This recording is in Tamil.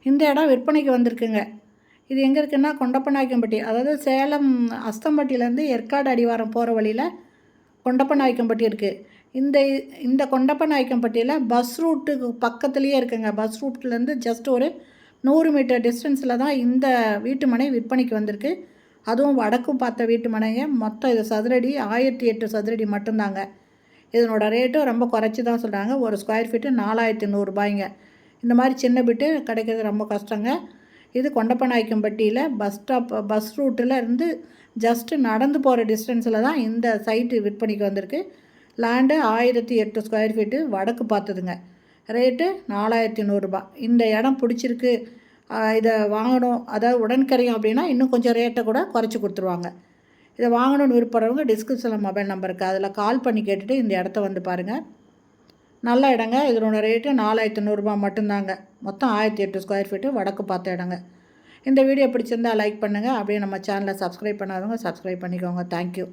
இந்த இடம் விற்பனைக்கு வந்திருக்குங்க. இது எங்கே இருக்குன்னா கொண்டப்பநாயக்கம்பட்டி, அதாவது சேலம் அஸ்தம்பட்டியிலேருந்து ஏற்காடு அடிவாரம் போகிற வழியில் கொண்டப்பநாயக்கம்பட்டி இருக்குது. இந்த இந்த கொண்டப்பநாயக்கம்பட்டியில் பஸ் ரூட்டுக்கு பக்கத்துலேயே இருக்குங்க. பஸ் ரூட்லேருந்து ஜஸ்ட் ஒரு 100 மீட்டர் டிஸ்டன்ஸில் தான் இந்த வீட்டு மனை விற்பனைக்கு வந்திருக்கு. அதுவும் வடக்கும் பார்த்த வீட்டு மனைங்க. மொத்தம் இது சதுரடி 1008 சதுரடி மட்டும்தாங்க. இதனோட ரேட்டும் ரொம்ப குறைச்சி தான் சொல்கிறாங்க. ஒரு ஸ்கொயர் ஃபீட்டு 4100 இந்த மாதிரி சின்ன பிட்டு கிடைக்கிறது ரொம்ப கஷ்டங்க. இது கொண்டப்பநாயக்கம்பட்டியில் பஸ் ரூட்டில் இருந்து ஜஸ்ட்டு நடந்து போகிற டிஸ்டன்ஸில் தான் இந்த சைட்டு விற்பனைக்கு வந்திருக்கு. லேண்டு 1008 ஸ்கொயர் ஃபீட்டு வடக்கு பார்த்ததுங்க. ரேட்டு 4100. இந்த இடம் பிடிச்சிருக்கு, இதை வாங்கணும், அதாவது உடன்கரையும் அப்படின்னா இன்னும் கொஞ்சம் ரேட்டை கூட குறைச்சி கொடுத்துருவாங்க. இதை வாங்கணும்னு விருப்பப்படுறவங்க டிஸ்கிரிப்ஷனில் மொபைல் நம்பர் இருக்குது, அதில் கால் பண்ணி கேட்டுட்டு இந்த இடத்த வந்து பாருங்கள். நல்ல இடங்க. இதனோட ரேட்டு 4100 மட்டும்தாங்க. மொத்தம் 1008 ஸ்கொயர் ஃபீட்டு வடக்கு பார்த்த இடங்க. இந்த வீடியோ பிடிச்சிருந்தால் லைக் பண்ணுங்கள். அப்படியே நம்ம சேனலை சப்ஸ்கிரைப் பண்ணாதவங்க சப்ஸ்கிரைப் பண்ணிக்கோங்க. தேங்க்யூ.